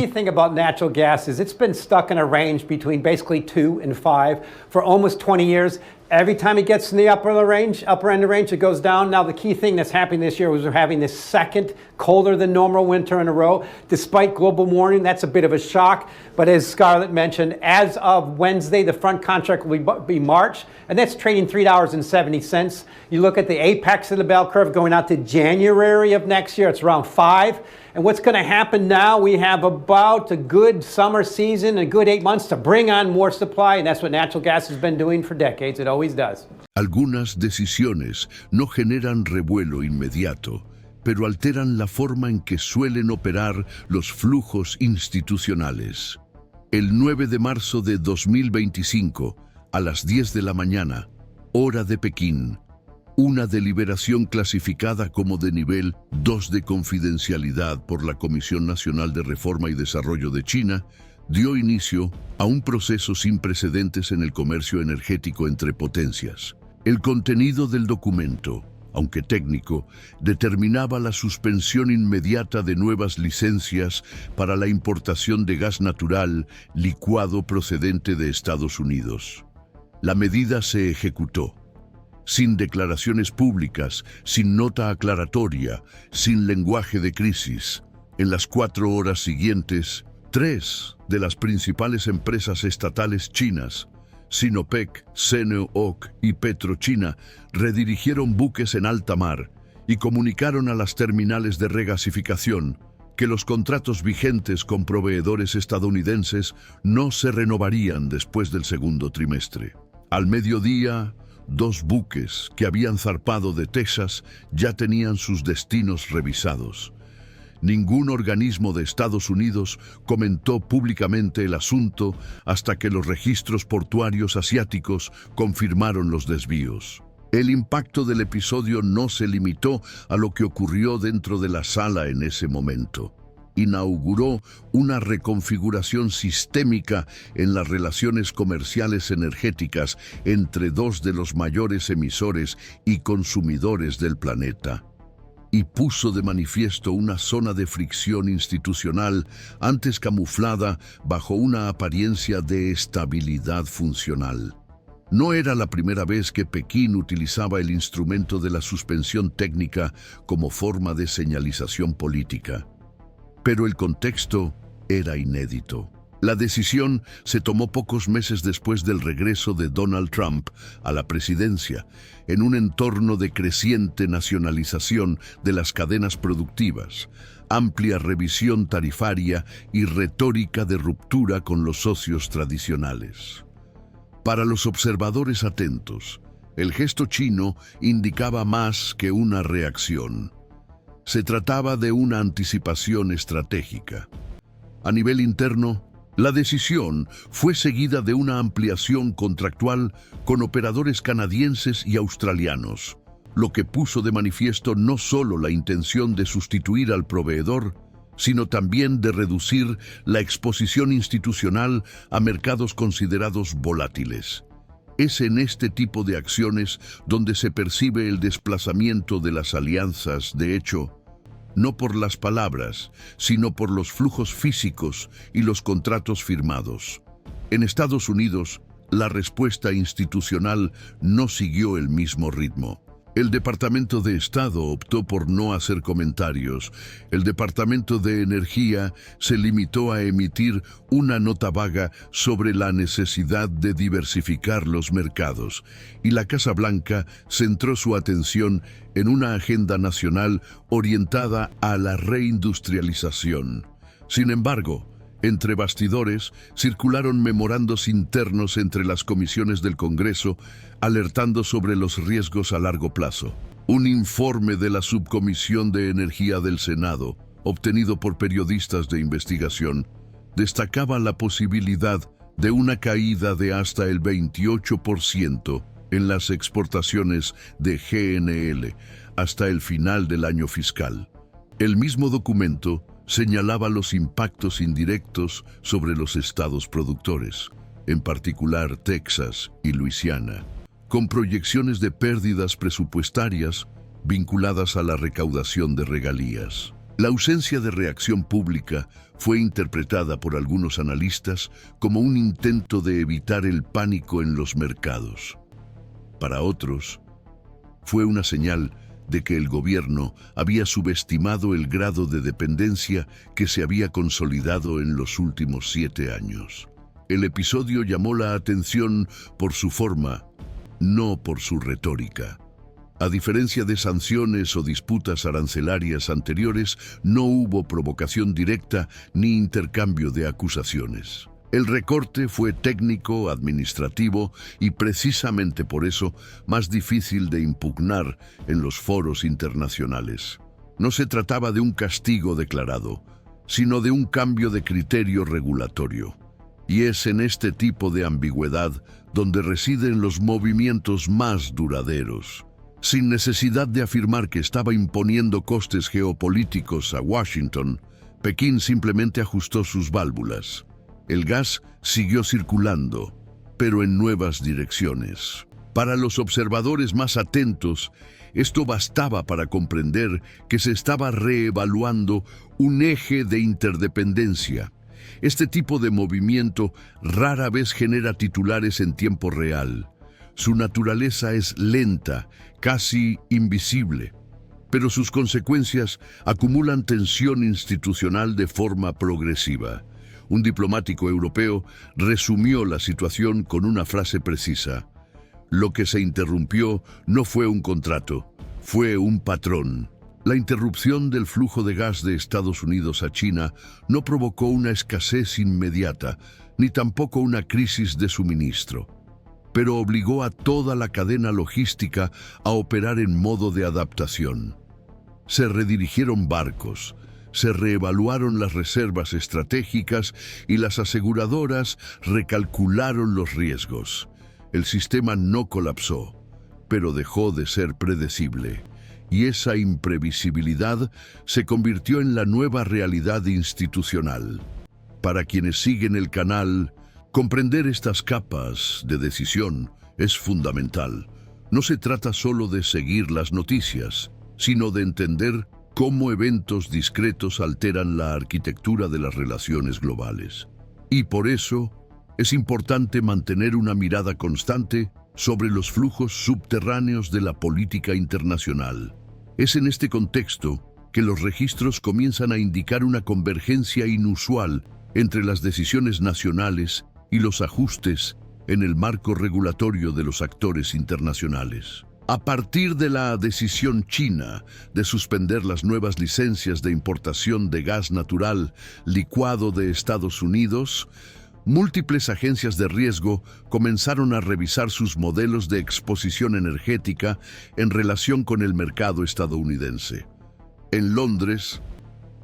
key thing about natural gas is it's been stuck in a range between basically 2 and 5 for almost 20 years. Every time it gets in the upper end of the range, it goes down. Now, the key thing that's happening this year was we're having this second colder than normal winter in a row. Despite global warming, that's a bit of a shock. But as Scarlett mentioned, as of Wednesday, the front contract will be March, and that's trading $3.70. You look at the apex of the bell curve going out to January of next year, it's around 5. And what's going to happen now, we have about a good summer season, a good 8 months to bring on more supply, and that's what natural gas has been doing for decades. It always does. Algunas decisiones no generan revuelo inmediato, pero alteran la forma en que suelen operar los flujos institucionales. El 9 de marzo de 2025, a las 10 de la mañana, hora de Pekín, una deliberación clasificada como de nivel 2 de confidencialidad por la Comisión Nacional de Reforma y Desarrollo de China dio inicio a un proceso sin precedentes en el comercio energético entre potencias. El contenido del documento, aunque técnico, determinaba la suspensión inmediata de nuevas licencias para la importación de gas natural licuado procedente de Estados Unidos. La medida se ejecutó sin declaraciones públicas, sin nota aclaratoria, sin lenguaje de crisis. En las 4 horas siguientes, 3 de las principales empresas estatales chinas, Sinopec, CNOOC y PetroChina, redirigieron buques en alta mar y comunicaron a las terminales de regasificación que los contratos vigentes con proveedores estadounidenses no se renovarían después del segundo trimestre. Al mediodía, 2 buques que habían zarpado de Texas ya tenían sus destinos revisados. Ningún organismo de Estados Unidos comentó públicamente el asunto hasta que los registros portuarios asiáticos confirmaron los desvíos. El impacto del episodio no se limitó a lo que ocurrió dentro de la sala en ese momento. Inauguró una reconfiguración sistémica en las relaciones comerciales energéticas entre 2 de los mayores emisores y consumidores del planeta, y puso de manifiesto una zona de fricción institucional antes camuflada bajo una apariencia de estabilidad funcional. No era la primera vez que Pekín utilizaba el instrumento de la suspensión técnica como forma de señalización política. Pero el contexto era inédito. La decisión se tomó pocos meses después del regreso de Donald Trump a la presidencia, en un entorno de creciente nacionalización de las cadenas productivas, amplia revisión tarifaria y retórica de ruptura con los socios tradicionales. Para los observadores atentos, el gesto chino indicaba más que una reacción. Se trataba de una anticipación estratégica. A nivel interno, la decisión fue seguida de una ampliación contractual con operadores canadienses y australianos, lo que puso de manifiesto no solo la intención de sustituir al proveedor, sino también de reducir la exposición institucional a mercados considerados volátiles. Es en este tipo de acciones donde se percibe el desplazamiento de las alianzas, de hecho, no por las palabras, sino por los flujos físicos y los contratos firmados. En Estados Unidos, la respuesta institucional no siguió el mismo ritmo. El Departamento de Estado optó por no hacer comentarios. El Departamento de Energía se limitó a emitir una nota vaga sobre la necesidad de diversificar los mercados, y la Casa Blanca centró su atención en una agenda nacional orientada a la reindustrialización. Sin embargo, entre bastidores, circularon memorandos internos entre las comisiones del Congreso, alertando sobre los riesgos a largo plazo. Un informe de la Subcomisión de Energía del Senado, obtenido por periodistas de investigación, destacaba la posibilidad de una caída de hasta el 28% en las exportaciones de GNL hasta el final del año fiscal. El mismo documento señalaba los impactos indirectos sobre los estados productores, en particular Texas y Luisiana, con proyecciones de pérdidas presupuestarias vinculadas a la recaudación de regalías. La ausencia de reacción pública fue interpretada por algunos analistas como un intento de evitar el pánico en los mercados. Para otros, fue una señal de que el gobierno había subestimado el grado de dependencia que se había consolidado en los últimos 7 años. El episodio llamó la atención por su forma, no por su retórica. A diferencia de sanciones o disputas arancelarias anteriores, no hubo provocación directa ni intercambio de acusaciones. El recorte fue técnico, administrativo y precisamente por eso más difícil de impugnar en los foros internacionales. No se trataba de un castigo declarado, sino de un cambio de criterio regulatorio. Y es en este tipo de ambigüedad donde residen los movimientos más duraderos. Sin necesidad de afirmar que estaba imponiendo costes geopolíticos a Washington, Pekín simplemente ajustó sus válvulas. El gas siguió circulando, pero en nuevas direcciones. Para los observadores más atentos, esto bastaba para comprender que se estaba reevaluando un eje de interdependencia. Este tipo de movimiento rara vez genera titulares en tiempo real. Su naturaleza es lenta, casi invisible, pero sus consecuencias acumulan tensión institucional de forma progresiva. Un diplomático europeo resumió la situación con una frase precisa: lo que se interrumpió no fue un contrato, fue un patrón. La interrupción del flujo de gas de Estados Unidos a China no provocó una escasez inmediata, ni tampoco una crisis de suministro, pero obligó a toda la cadena logística a operar en modo de adaptación. Se redirigieron barcos, se reevaluaron las reservas estratégicas y las aseguradoras recalcularon los riesgos. El sistema no colapsó, pero dejó de ser predecible. Y esa imprevisibilidad se convirtió en la nueva realidad institucional. Para quienes siguen el canal, comprender estas capas de decisión es fundamental. No se trata solo de seguir las noticias, sino de entender cómo eventos discretos alteran la arquitectura de las relaciones globales. Y por eso, es importante mantener una mirada constante sobre los flujos subterráneos de la política internacional. Es en este contexto que los registros comienzan a indicar una convergencia inusual entre las decisiones nacionales y los ajustes en el marco regulatorio de los actores internacionales. A partir de la decisión china de suspender las nuevas licencias de importación de gas natural licuado de Estados Unidos, múltiples agencias de riesgo comenzaron a revisar sus modelos de exposición energética en relación con el mercado estadounidense. En Londres,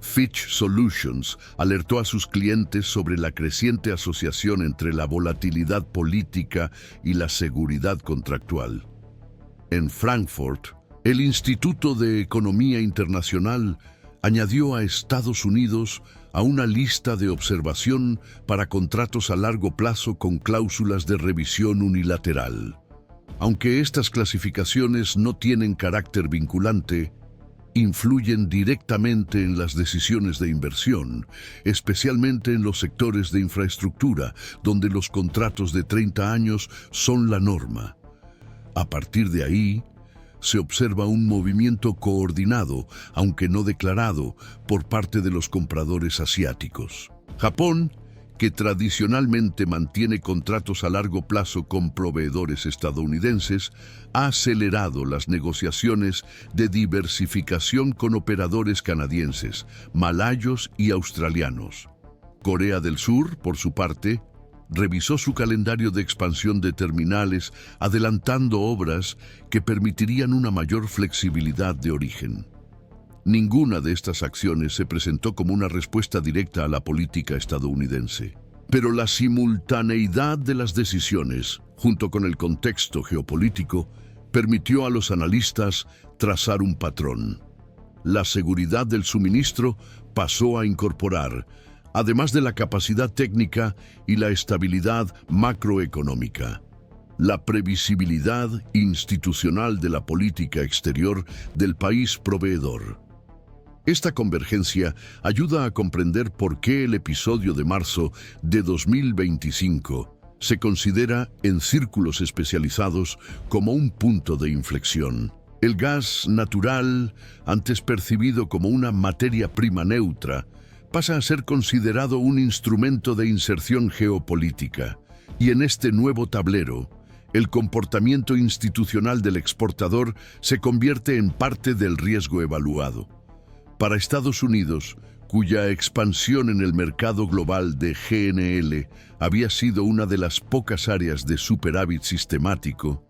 Fitch Solutions alertó a sus clientes sobre la creciente asociación entre la volatilidad política y la seguridad contractual. En Frankfurt, el Instituto de Economía Internacional añadió a Estados Unidos a una lista de observación para contratos a largo plazo con cláusulas de revisión unilateral. Aunque estas clasificaciones no tienen carácter vinculante, influyen directamente en las decisiones de inversión, especialmente en los sectores de infraestructura, donde los contratos de 30 años son la norma. A partir de ahí, se observa un movimiento coordinado, aunque no declarado, por parte de los compradores asiáticos. Japón, que tradicionalmente mantiene contratos a largo plazo con proveedores estadounidenses, ha acelerado las negociaciones de diversificación con operadores canadienses, malayos y australianos. Corea del Sur, por su parte, revisó su calendario de expansión de terminales, adelantando obras que permitirían una mayor flexibilidad de origen. Ninguna de estas acciones se presentó como una respuesta directa a la política estadounidense, pero la simultaneidad de las decisiones, junto con el contexto geopolítico, permitió a los analistas trazar un patrón. La seguridad del suministro pasó a incorporar, además de la capacidad técnica y la estabilidad macroeconómica, la previsibilidad institucional de la política exterior del país proveedor. Esta convergencia ayuda a comprender por qué el episodio de marzo de 2025 se considera en círculos especializados como un punto de inflexión. El gas natural, antes percibido como una materia prima neutra, pasa a ser considerado un instrumento de inserción geopolítica. Y en este nuevo tablero, el comportamiento institucional del exportador se convierte en parte del riesgo evaluado. Para Estados Unidos, cuya expansión en el mercado global de GNL había sido una de las pocas áreas de superávit sistemático,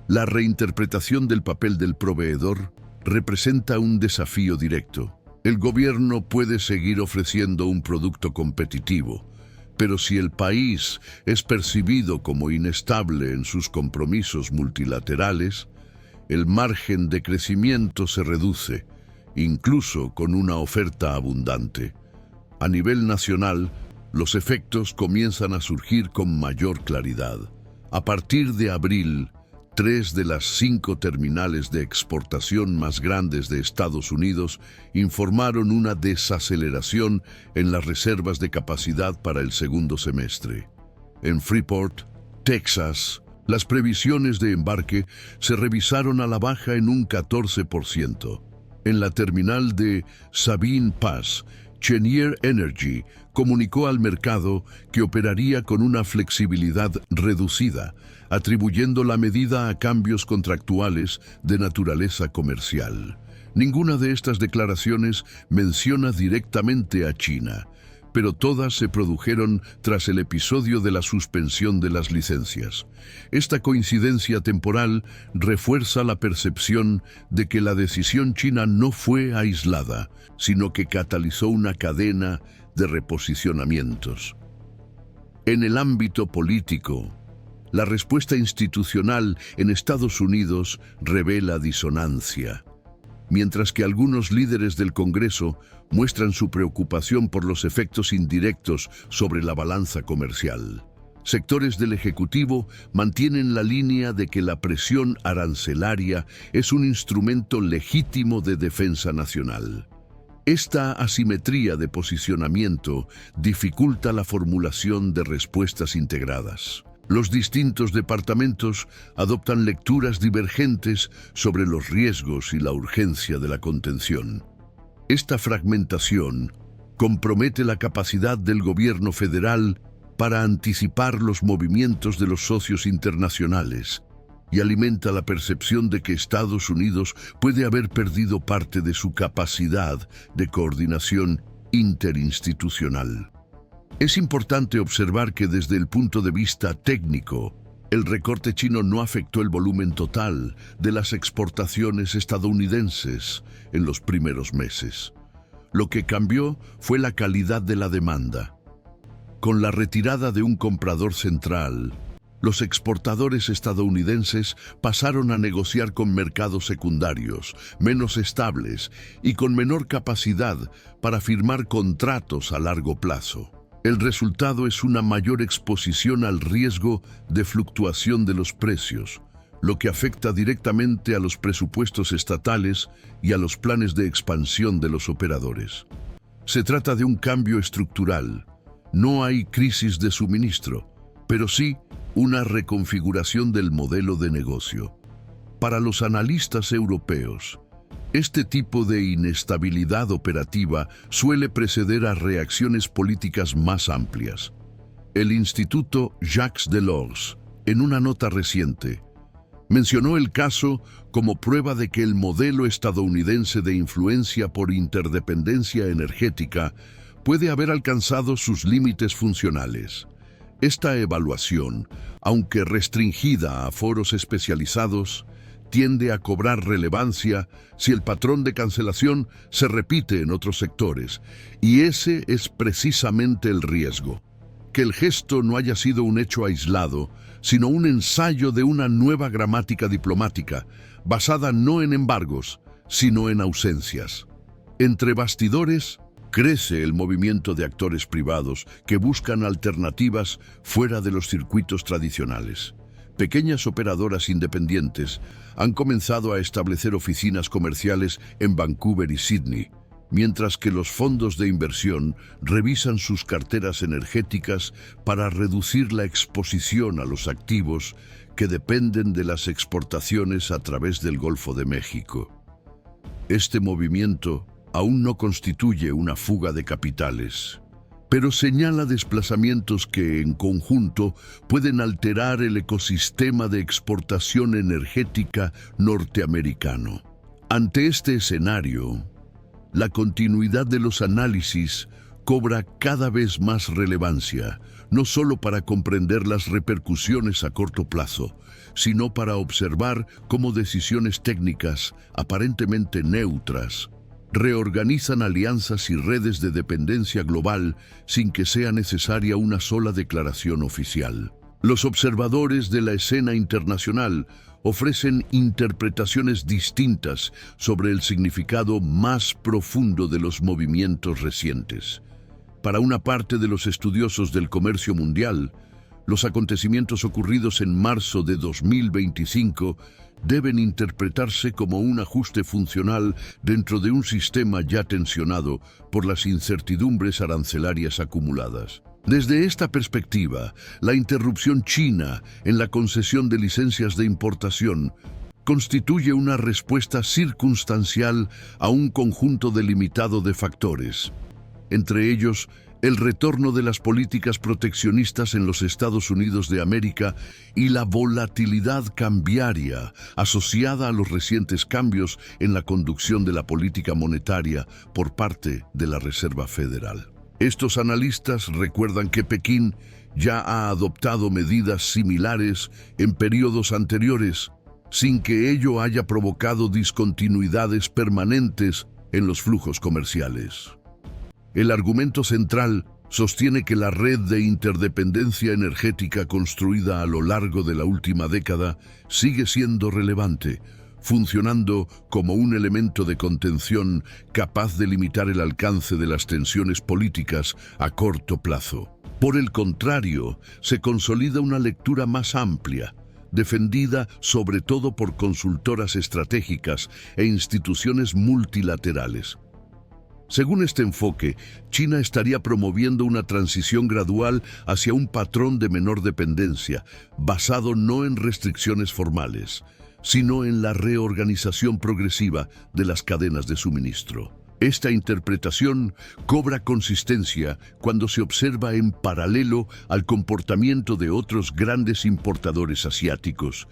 la reinterpretación del papel del proveedor representa un desafío directo. El gobierno puede seguir ofreciendo un producto competitivo, pero si el país es percibido como inestable en sus compromisos multilaterales, el margen de crecimiento se reduce, incluso con una oferta abundante. A nivel nacional, los efectos comienzan a surgir con mayor claridad. A partir de abril, 3 de las 5 terminales de exportación más grandes de Estados Unidos informaron una desaceleración en las reservas de capacidad para el segundo semestre. En Freeport, Texas, las previsiones de embarque se revisaron a la baja en un 14%. En la terminal de Sabine Pass, Cheniere Energy comunicó al mercado que operaría con una flexibilidad reducida, atribuyendo la medida a cambios contractuales de naturaleza comercial. Ninguna de estas declaraciones menciona directamente a China, pero todas se produjeron tras el episodio de la suspensión de las licencias. Esta coincidencia temporal refuerza la percepción de que la decisión china no fue aislada, sino que catalizó una cadena de reposicionamientos. En el ámbito político, la respuesta institucional en Estados Unidos revela disonancia. Mientras que algunos líderes del Congreso muestran su preocupación por los efectos indirectos sobre la balanza comercial, sectores del Ejecutivo mantienen la línea de que la presión arancelaria es un instrumento legítimo de defensa nacional. Esta asimetría de posicionamiento dificulta la formulación de respuestas integradas. Los distintos departamentos adoptan lecturas divergentes sobre los riesgos y la urgencia de la contención. Esta fragmentación compromete la capacidad del gobierno federal para anticipar los movimientos de los socios internacionales y alimenta la percepción de que Estados Unidos puede haber perdido parte de su capacidad de coordinación interinstitucional. Es importante observar que desde el punto de vista técnico, el recorte chino no afectó el volumen total de las exportaciones estadounidenses en los primeros meses. Lo que cambió fue la calidad de la demanda. Con la retirada de un comprador central, los exportadores estadounidenses pasaron a negociar con mercados secundarios, menos estables y con menor capacidad para firmar contratos a largo plazo. El resultado es una mayor exposición al riesgo de fluctuación de los precios, lo que afecta directamente a los presupuestos estatales y a los planes de expansión de los operadores. Se trata de un cambio estructural. No hay crisis de suministro, pero sí una reconfiguración del modelo de negocio. Para los analistas europeos, este tipo de inestabilidad operativa suele preceder a reacciones políticas más amplias. El Instituto Jacques Delors, en una nota reciente, mencionó el caso como prueba de que el modelo estadounidense de influencia por interdependencia energética puede haber alcanzado sus límites funcionales. Esta evaluación, aunque restringida a foros especializados, tiende a cobrar relevancia si el patrón de cancelación se repite en otros sectores, y ese es precisamente el riesgo. Que el gesto no haya sido un hecho aislado, sino un ensayo de una nueva gramática diplomática, basada no en embargos, sino en ausencias. Entre bastidores, crece el movimiento de actores privados que buscan alternativas fuera de los circuitos tradicionales. Pequeñas operadoras independientes han comenzado a establecer oficinas comerciales en Vancouver y Sydney, mientras que los fondos de inversión revisan sus carteras energéticas para reducir la exposición a los activos que dependen de las exportaciones a través del Golfo de México. Este movimiento aún no constituye una fuga de capitales, pero señala desplazamientos que, en conjunto, pueden alterar el ecosistema de exportación energética norteamericano. Ante este escenario, la continuidad de los análisis cobra cada vez más relevancia, no solo para comprender las repercusiones a corto plazo, sino para observar cómo decisiones técnicas, aparentemente neutras, reorganizan alianzas y redes de dependencia global sin que sea necesaria una sola declaración oficial. Los observadores de la escena internacional ofrecen interpretaciones distintas sobre el significado más profundo de los movimientos recientes. Para una parte de los estudiosos del comercio mundial, los acontecimientos ocurridos en marzo de 2025 deben interpretarse como un ajuste funcional dentro de un sistema ya tensionado por las incertidumbres arancelarias acumuladas. Desde esta perspectiva, la interrupción china en la concesión de licencias de importación constituye una respuesta circunstancial a un conjunto delimitado de factores, entre ellos el retorno de las políticas proteccionistas en los Estados Unidos de América y la volatilidad cambiaria asociada a los recientes cambios en la conducción de la política monetaria por parte de la Reserva Federal. Estos analistas recuerdan que Pekín ya ha adoptado medidas similares en periodos anteriores, sin que ello haya provocado discontinuidades permanentes en los flujos comerciales. El argumento central sostiene que la red de interdependencia energética construida a lo largo de la última década sigue siendo relevante, funcionando como un elemento de contención capaz de limitar el alcance de las tensiones políticas a corto plazo. Por el contrario, se consolida una lectura más amplia, defendida sobre todo por consultoras estratégicas e instituciones multilaterales. Según este enfoque, China estaría promoviendo una transición gradual hacia un patrón de menor dependencia, basado no en restricciones formales, sino en la reorganización progresiva de las cadenas de suministro. Esta interpretación cobra consistencia cuando se observa en paralelo al comportamiento de otros grandes importadores asiáticos,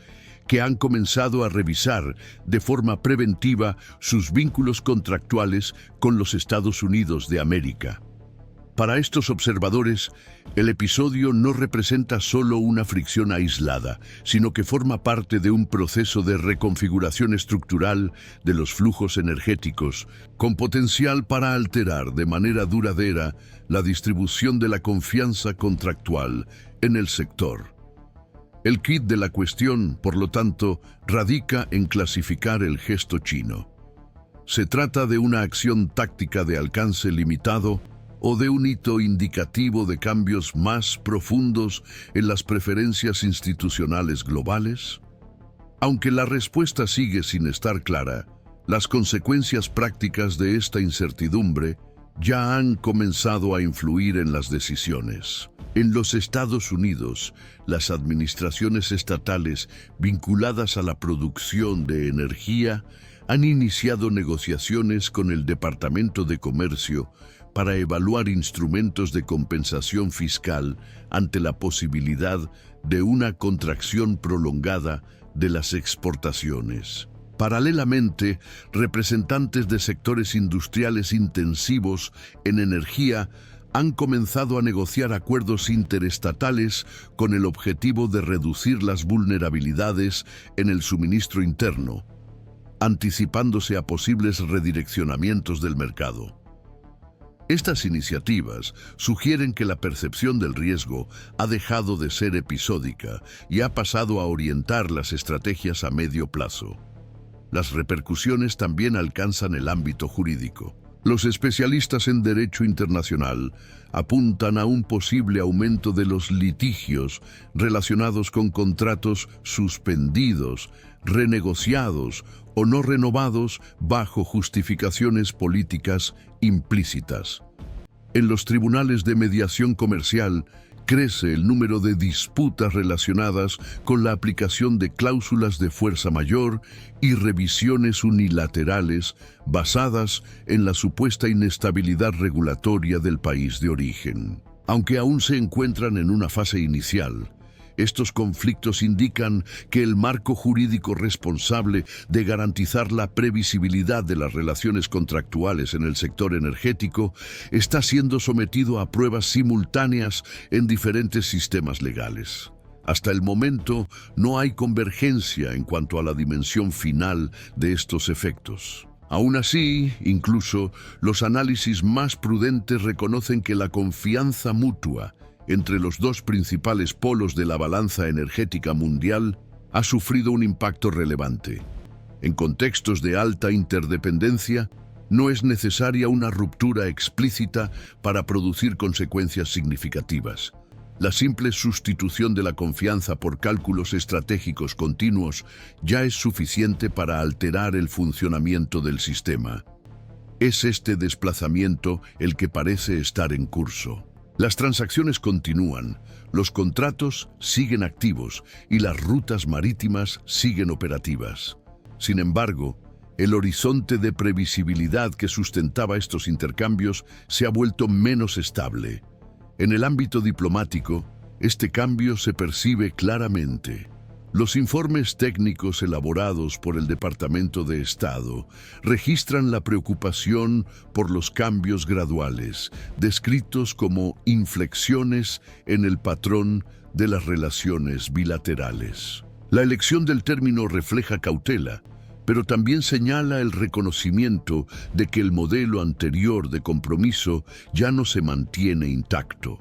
que han comenzado a revisar de forma preventiva sus vínculos contractuales con los Estados Unidos de América. Para estos observadores, el episodio no representa solo una fricción aislada, sino que forma parte de un proceso de reconfiguración estructural de los flujos energéticos, con potencial para alterar de manera duradera la distribución de la confianza contractual en el sector. El quid de la cuestión, por lo tanto, radica en clasificar el gesto chino. ¿Se trata de una acción táctica de alcance limitado o de un hito indicativo de cambios más profundos en las preferencias institucionales globales? Aunque la respuesta sigue sin estar clara, las consecuencias prácticas de esta incertidumbre ya han comenzado a influir en las decisiones. En los Estados Unidos, las administraciones estatales vinculadas a la producción de energía han iniciado negociaciones con el Departamento de Comercio para evaluar instrumentos de compensación fiscal ante la posibilidad de una contracción prolongada de las exportaciones. Paralelamente, representantes de sectores industriales intensivos en energía han comenzado a negociar acuerdos interestatales con el objetivo de reducir las vulnerabilidades en el suministro interno, anticipándose a posibles redireccionamientos del mercado. Estas iniciativas sugieren que la percepción del riesgo ha dejado de ser episódica y ha pasado a orientar las estrategias a medio plazo. Las repercusiones también alcanzan el ámbito jurídico. Los especialistas en derecho internacional apuntan a un posible aumento de los litigios relacionados con contratos suspendidos, renegociados o no renovados bajo justificaciones políticas implícitas. En los tribunales de mediación comercial crece el número de disputas relacionadas con la aplicación de cláusulas de fuerza mayor y revisiones unilaterales basadas en la supuesta inestabilidad regulatoria del país de origen. Aunque aún se encuentran en una fase inicial, estos conflictos indican que el marco jurídico responsable de garantizar la previsibilidad de las relaciones contractuales en el sector energético está siendo sometido a pruebas simultáneas en diferentes sistemas legales. Hasta el momento, no hay convergencia en cuanto a la dimensión final de estos efectos. Aún así, incluso los análisis más prudentes reconocen que la confianza mutua entre los dos principales polos de la balanza energética mundial ha sufrido un impacto relevante. En contextos de alta interdependencia, no es necesaria una ruptura explícita para producir consecuencias significativas. La simple sustitución de la confianza por cálculos estratégicos continuos ya es suficiente para alterar el funcionamiento del sistema. Es este desplazamiento el que parece estar en curso. Las transacciones continúan, los contratos siguen activos y las rutas marítimas siguen operativas. Sin embargo, el horizonte de previsibilidad que sustentaba estos intercambios se ha vuelto menos estable. En el ámbito diplomático, este cambio se percibe claramente. Los informes técnicos elaborados por el Departamento de Estado registran la preocupación por los cambios graduales, descritos como inflexiones en el patrón de las relaciones bilaterales. La elección del término refleja cautela, pero también señala el reconocimiento de que el modelo anterior de compromiso ya no se mantiene intacto.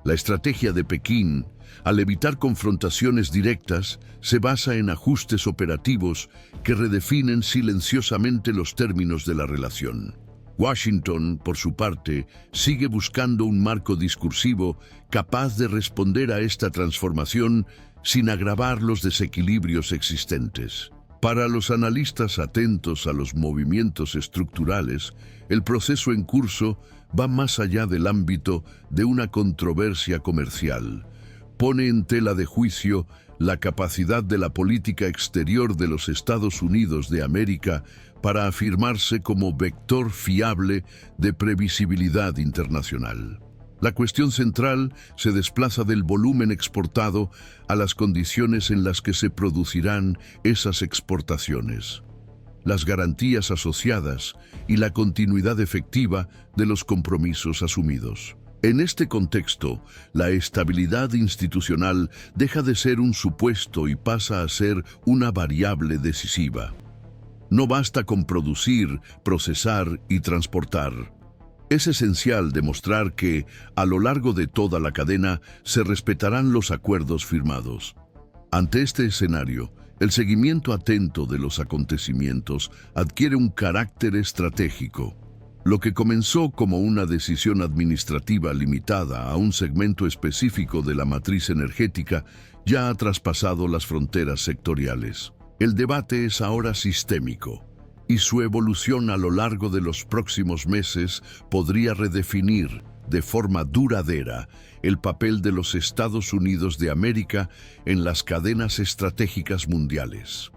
La estrategia de Pekín, al evitar confrontaciones directas, se basa en ajustes operativos que redefinen silenciosamente los términos de la relación. Washington, por su parte, sigue buscando un marco discursivo capaz de responder a esta transformación sin agravar los desequilibrios existentes. Para los analistas atentos a los movimientos estructurales, el proceso en curso va más allá del ámbito de una controversia comercial. Pone en tela de juicio la capacidad de la política exterior de los Estados Unidos de América para afirmarse como vector fiable de previsibilidad internacional. La cuestión central se desplaza del volumen exportado a las condiciones en las que se producirán esas exportaciones, las garantías asociadas y la continuidad efectiva de los compromisos asumidos. En este contexto, la estabilidad institucional deja de ser un supuesto y pasa a ser una variable decisiva. No basta con producir, procesar y transportar. Es esencial demostrar que, a lo largo de toda la cadena, se respetarán los acuerdos firmados. Ante este escenario, el seguimiento atento de los acontecimientos adquiere un carácter estratégico. Lo que comenzó como una decisión administrativa limitada a un segmento específico de la matriz energética ya ha traspasado las fronteras sectoriales. El debate es ahora sistémico, y su evolución a lo largo de los próximos meses podría redefinir de forma duradera el papel de los Estados Unidos de América en las cadenas estratégicas mundiales.